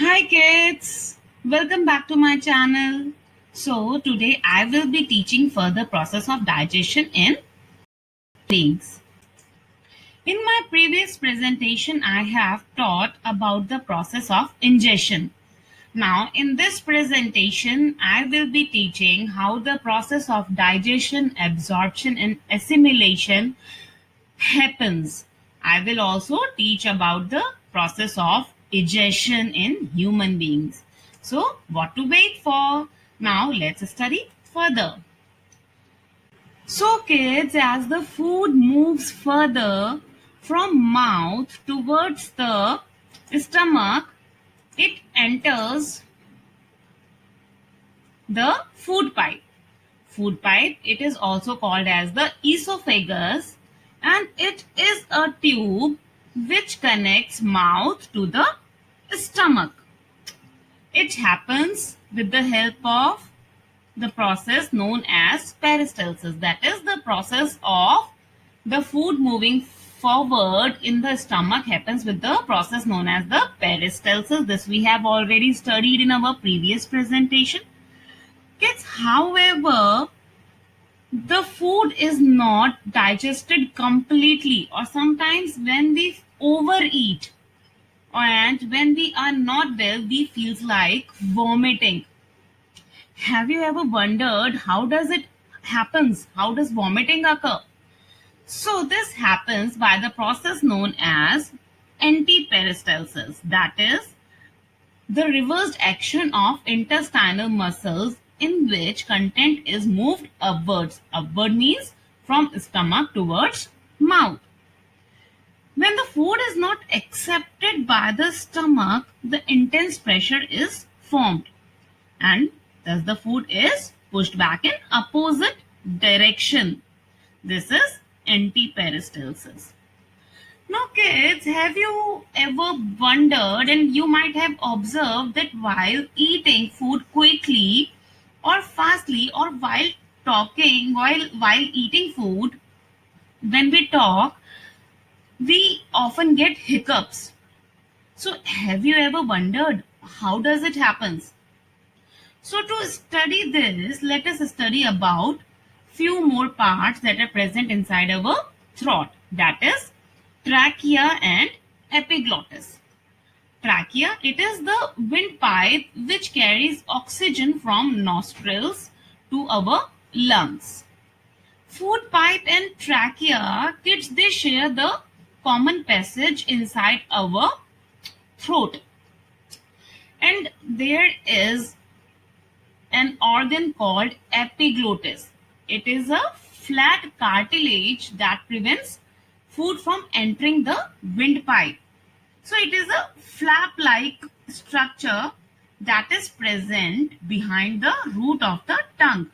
Hi kids, welcome back to my channel. So today I will be teaching further process of digestion in beings. In my previous presentation I have taught about the process of ingestion. Now in this presentation I will be teaching how the process of digestion, absorption and assimilation happens. I will also teach about the process of digestion in human beings. So, what to wait for? Now, let's study further. So, kids, as the food moves further from mouth towards the stomach, it enters the food pipe. Food pipe, it is also called as the esophagus, and it is a tube which connects mouth to the stomach. It happens with the help of the process known as peristalsis. That is the process of the food moving forward in the stomach happens with the process known as the peristalsis. This we have already studied in our previous presentation. Kids, however, the food is not digested completely, or sometimes when we overeat and when we are not well we feels like vomiting. Have you ever wondered how does it happens? How does vomiting occur? So this happens by the process known as antiperistalsis, that is the reversed action of intestinal muscles in which content is moved upwards. Upward means from stomach towards mouth. When the food is not accepted by the stomach, the intense pressure is formed and thus the food is pushed back in opposite direction. This is antiperistalsis. Now, kids, have you ever wondered, and you might have observed that while eating food quickly or fastly, or while talking, while eating food, when we talk, we often get hiccups. So, have you ever wondered how does it happens? So, to study this, let us study about few more parts that are present inside our throat. That is trachea and epiglottis. Trachea, it is the windpipe which carries oxygen from nostrils to our lungs. Food pipe and trachea, kids, they share the common passage inside our throat. And there is an organ called epiglottis. It is a flat cartilage that prevents food from entering the windpipe. So it is a flap-like structure that is present behind the root of the tongue.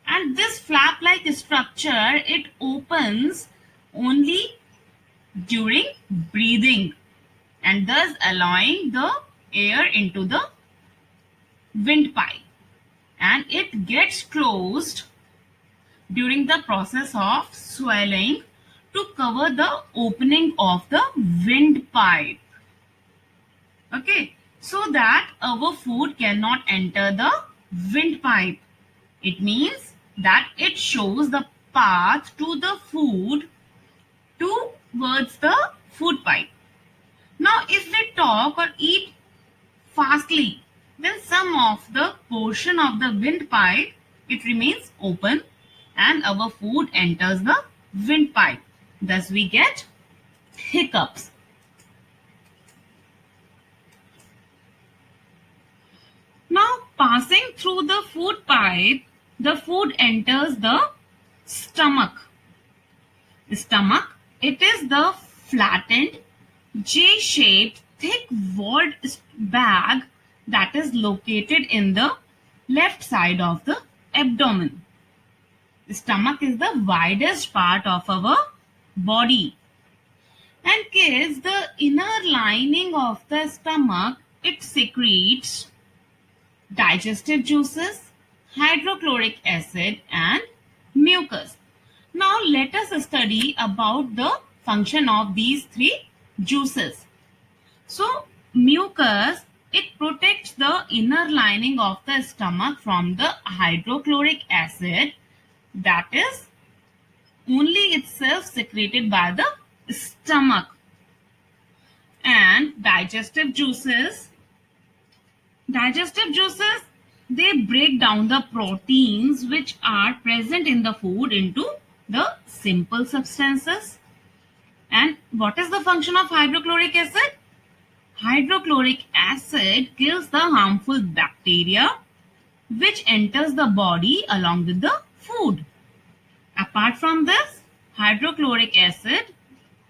And this flap-like structure, it opens only during breathing and thus allowing the air into the windpipe, and it gets closed during the process of swallowing to cover the opening of the windpipe. Okay, so that our food cannot enter the windpipe. It means that it shows the path to the food towards the food pipe. Now, if we talk or eat fastly, then some of the portion of the windpipe, it remains open and our food enters the windpipe. Thus we get hiccups. Now, passing through the food pipe, the food enters the stomach. Stomach, it is the flattened J-shaped thick walled bag that is located in the left side of the abdomen. The stomach is the widest part of our body. And kids, the inner lining of the stomach, it secretes digestive juices, hydrochloric acid and mucus. Now let us study about the function of these three juices. So mucus, it protects the inner lining of the stomach from the hydrochloric acid that is only itself secreted by the stomach. And digestive juices, they break down the proteins which are present in the food into the simple substances. And what is the function of hydrochloric acid? Hydrochloric acid kills the harmful bacteria which enters the body along with the food. Apart from this, hydrochloric acid,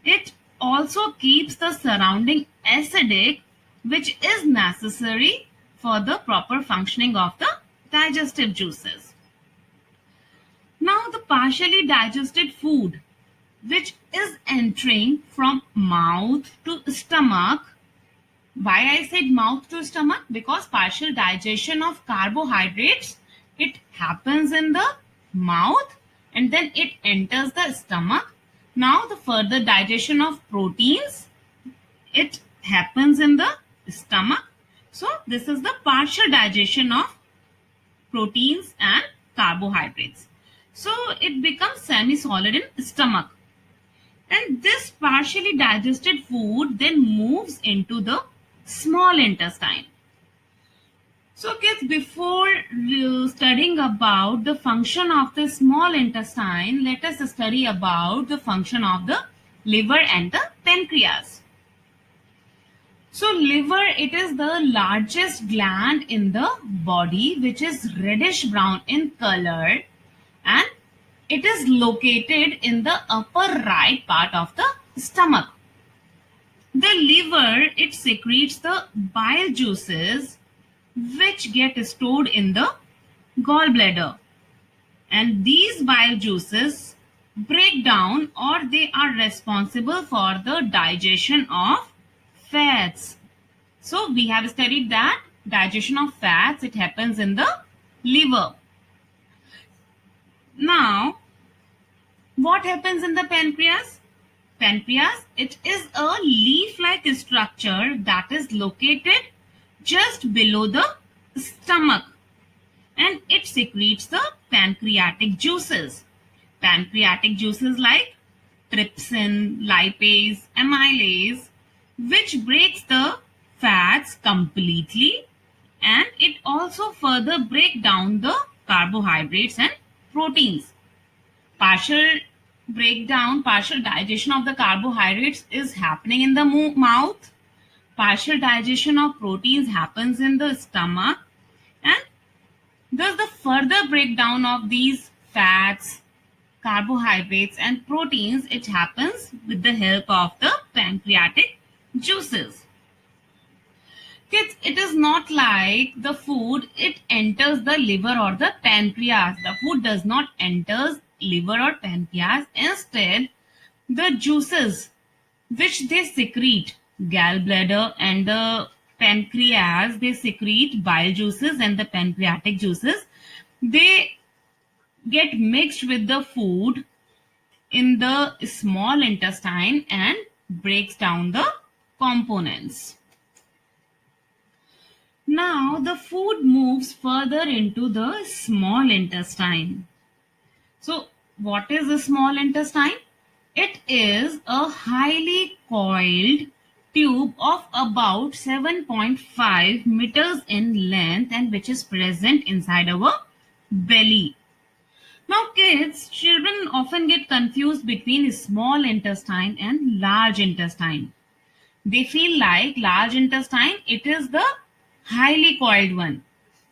it also keeps the surrounding acidic, which is necessary for the proper functioning of the digestive juices. Now, the partially digested food, which is entering from mouth to stomach. Why I said mouth to stomach? Because partial digestion of carbohydrates, it happens in the mouth and then it enters the stomach. Now the further digestion of proteins, it happens in the stomach. So this is the partial digestion of proteins and carbohydrates. So it becomes semi-solid in stomach. And this partially digested food then moves into the small intestine. So kids, before studying about the function of the small intestine, let us study about the function of the liver and the pancreas. So liver, it is the largest gland in the body, which is reddish brown in color, and it is located in the upper right part of the stomach. The liver, it secretes the bile juices which get stored in the gallbladder. And these bile juices break down, or they are responsible for the digestion of fats. So we have studied that digestion of fats, it happens in the liver. Now, what happens in the pancreas? Pancreas, it is a leaf-like structure that is located just below the stomach, and it secretes the pancreatic juices. Pancreatic juices like trypsin, lipase, amylase, which breaks the fats completely, and it also further break down the carbohydrates and proteins. Partial digestion of the carbohydrates is happening in the mouth. Partial digestion of proteins happens in the stomach, and thus the further breakdown of these fats, carbohydrates and proteins, it happens with the help of the pancreatic juices. Kids, it is not like the food, it enters the liver or the pancreas. The food does not enter liver or pancreas. Instead, the juices which they secrete, gallbladder and the pancreas, they secrete bile juices, and the pancreatic juices, they get mixed with the food in the small intestine and breaks down the components. Now the food moves further into the small intestine. So what is the small intestine? It is a highly coiled tube of about 7.5 meters in length and which is present inside our belly. Now kids, children often get confused between small intestine and large intestine. They feel like large intestine, it is the highly coiled one,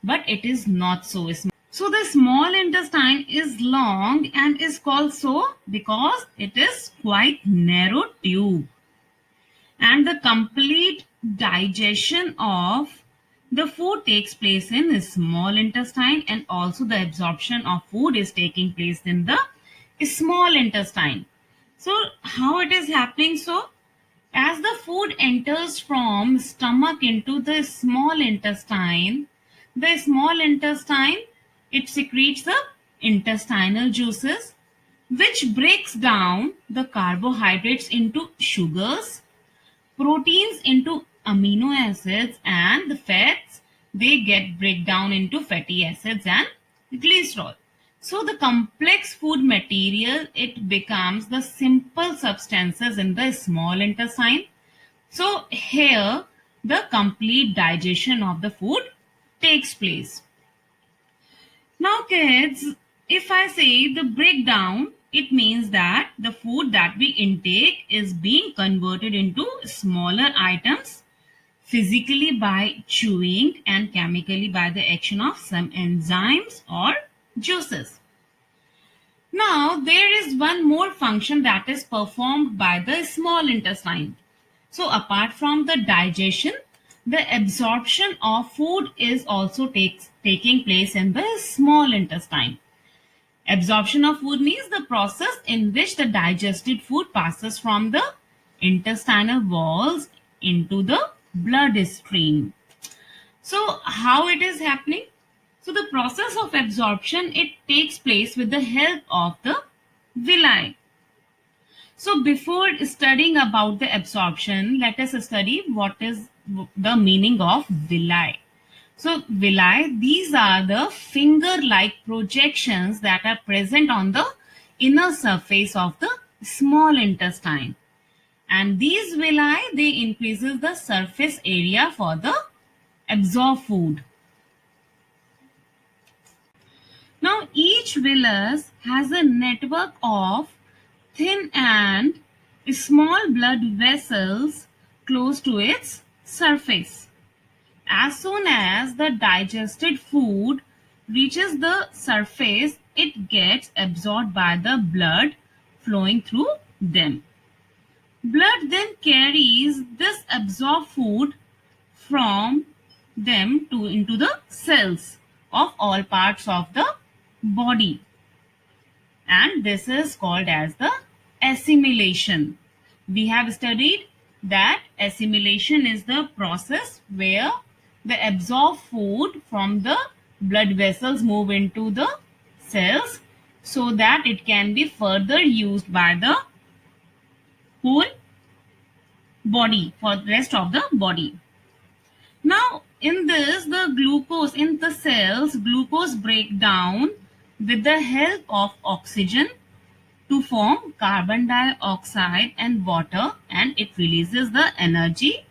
but it is not so small. So the small intestine is long and is called so because it is quite narrow tube. And the complete digestion of the food takes place in the small intestine, and also the absorption of food is taking place in the small intestine. So how it is happening? So as the food enters from stomach into the small intestine, it secretes the intestinal juices which breaks down the carbohydrates into sugars, proteins into amino acids and the fats, they get break down into fatty acids and glycerol. So the complex food material, it becomes the simple substances in the small intestine. So here the complete digestion of the food takes place. Now kids, if I say the breakdown, it means that the food that we intake is being converted into smaller items physically by chewing and chemically by the action of some enzymes or juices. Now, there is one more function that is performed by the small intestine. So, apart from the digestion, the absorption of food is also taking place in the small intestine. Absorption of food means the process in which the digested food passes from the intestinal walls into the bloodstream. So, how it is happening? So the process of absorption, it takes place with the help of the villi. So before studying about the absorption, let us study what is the meaning of villi. So villi, these are the finger-like projections that are present on the inner surface of the small intestine. And these villi, they increases the surface area for the absorbed food. Now, each villus has a network of thin and small blood vessels close to its surface. As soon as the digested food reaches the surface, it gets absorbed by the blood flowing through them. Blood then carries this absorbed food from them into the cells of all parts of the body, and this is called as the assimilation. We have studied that assimilation is the process where the absorbed food from the blood vessels move into the cells so that it can be further used by the whole body, for the rest of the body. Now in this, the glucose in the cells, glucose break down with the help of oxygen to form carbon dioxide and water, and it releases the energy.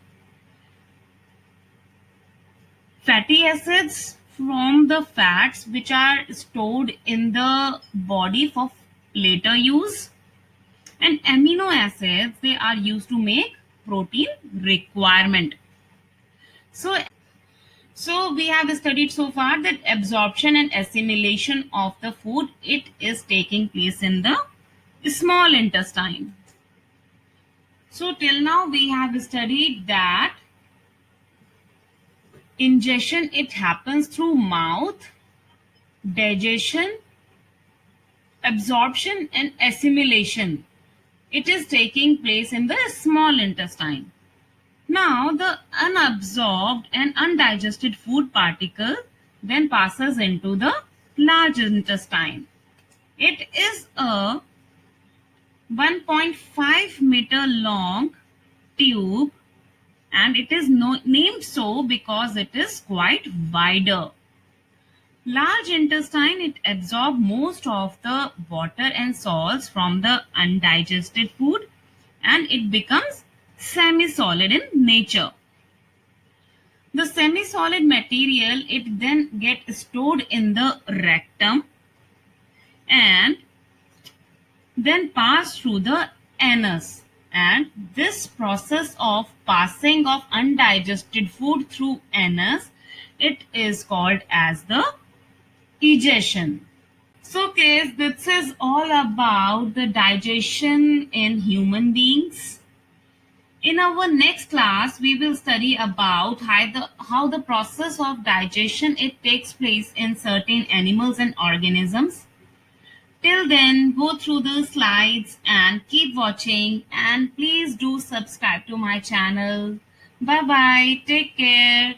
Fatty acids from the fats which are stored in the body for later use, and amino acids, they are used to make protein requirement. So we have studied so far that absorption and assimilation of the food, it is taking place in the small intestine. So till now we have studied that ingestion, it happens through mouth, digestion, absorption and assimilation. It is taking place in the small intestine. Now, the unabsorbed and undigested food particle then passes into the large intestine. It is a 1.5 meter long tube, and it is named so because it is quite wider. Large intestine, it absorbs most of the water and salts from the undigested food, and it becomes semi-solid in nature. The semi-solid material, it then gets stored in the rectum and then pass through the anus. And this process of passing of undigested food through anus, it is called as the egestion. So kids, this is all about the digestion in human beings. In our next class, we will study about how the process of digestion, it takes place in certain animals and organisms. Till then, go through the slides and keep watching, and please do subscribe to my channel. Bye bye. Take care.